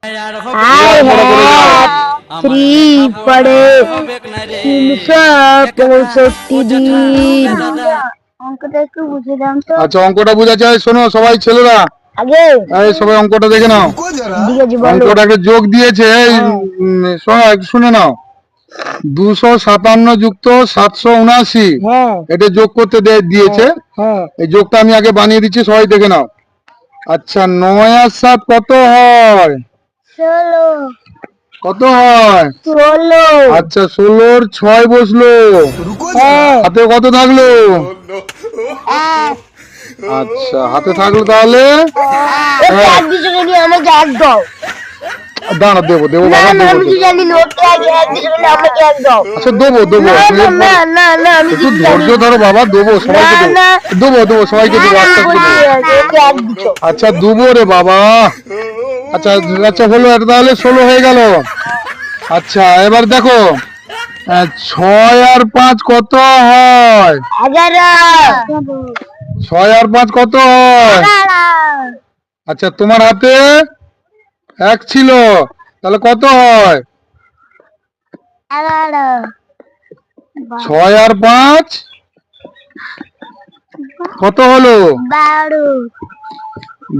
I have 3 পড়ে 365 দিন। অঙ্কটা একটু বুঝে দাও তো। আচ্ছা, অঙ্কটা বোঝা যায়, শোনো সবাই ছেলেরা, আগে এই সবাই অঙ্কটা দেখে নাও। ঠিক আছে বলো। অঙ্কটা একটা যোগ দিয়েছে, এই শোনো একটু শুনে নাও। 257 যুক্ত 779, হ্যাঁ এটা যোগ করতে দিয়েছে। হ্যাঁ এই যোগটা আমি আগে বানিয়ে দিচ্ছি, সবাই দেখে নাও। আচ্ছা, 9 আর 7 কত হয়? 16 কত হয়? 16 আচ্ছা, 16-র 6 বসলো, হ্যাঁ হাতে কত থাকলো? এক আচ্ছা, হাতে থাকলো তাহলে এক দিশকে নিয়ে আমাকে এক দাও। দাঁড়া, দেবো দেবো না বাবা, না দেবো আমি তো দেবো। জানি নোটটা আগে এক দিশকে নিয়ে আমাকে এক দাও। আচ্ছা, দেবো দেবো, না না না না না আমি একটু কিছু ধৈর্য জানি ধরো বাবা, দেবো সবাইকে দেবো। না, দেবো দেবো সবাইকে দেবো, আস্তে আস্তে দেবো। এক দিছো। আচ্ছা, দেবো রে বাবা। আচ্ছা আচ্ছা, হলো, এটা তাহলে 16 হয়ে গেল। আচ্ছা, এবার দেখো, 6 আর 5 কত হয়? 11 6 আর 5 কত হয়? আচ্ছা, তোমার হাতে 1 ছিল, তাহলে কত হয়? 6 আর 5 কত হলো?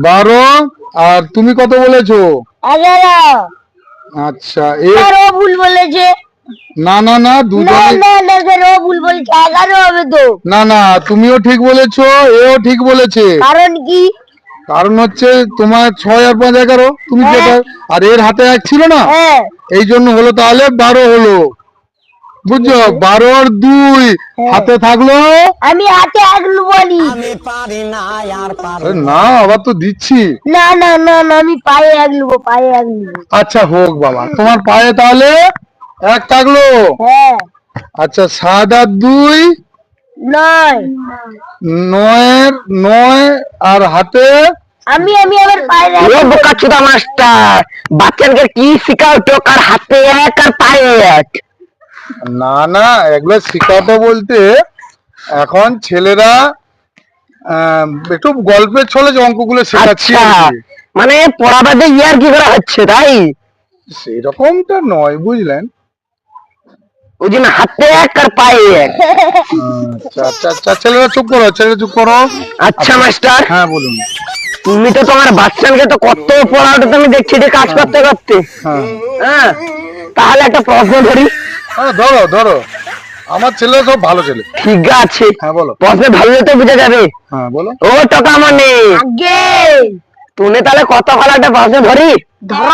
12। আর তুমি কত বলেছো? 11 আচ্ছা, স্যার ও ভুল বলেছে। না না না, না দুজনে না না স্যার ও ভুল বলেছে 11 হবে তো। না না, তুমিও ঠিক বলেছো, এও ঠিক বলেছে। কারণ কি? কারণ হচ্ছে তোমার 6 আর 5 11, তুমি হ্যাঁ। যেটা, আর এর হাতে 1 ছিল না, হ্যাঁ এই জন্য হলো, তাহলে 12 হলো, বুঝছো? 12 আর 2 হাতে থাকলো। আমি হাতে এক বলি। আরে না, আবার তো দিচ্ছি। না না না না আমি পায়ে এক লুবো, পায়ে এক লুবো। আচ্ছা, হোক বাবা, তোমার পায়ে তাহলে 1 থাকলো। হ্যাঁ আচ্ছা, 7 আর 2 নয় 9 আর হাতে আমি আবার পায়ে ও বোকাচোদা মাস্টার, বাচ্চাকে কি শিখাও? টোকার হাতে এক আর পায়ে এক। না না, এগুলো শিখাতে বলতে এখন ছেলেরা একটু গল্পের ছলে যে অঙ্কগুলো শেখাচ্ছি আচ্ছা, আর কি। মানে পড়াবাদে ইয়ার কি করা হচ্ছে তাই? সেরকমটা নয়, বুঝলেন? ওই জন্য হাতে এক আর পায়ে এক। আচ্ছা আচ্ছা আচ্ছা, ছেলেরা চুপ করো, ছেলেরা চুপ করো। আচ্ছা মাস্টার, হ্যাঁ বলুন। তুমি তো তোমার বাচ্চাকে তো কত পড়াটা তুমি দেখছি যে কাজ করতে করতে। হ্যাঁ হ্যাঁ, তাহলে একটা প্রশ্ন ধরি। হ্যাঁ, ধরো ধরো, আমার ছেলে সব ভালো ছেলে। ঠিক আছে, হ্যাঁ বলো। প্রশ্ন ধরলে তো বুঝা যাবে। হ্যাঁ বলো। ও টাকা মানে আগে তুমি তাহলে কত ভালো একটা প্রশ্ন ধরি। ধর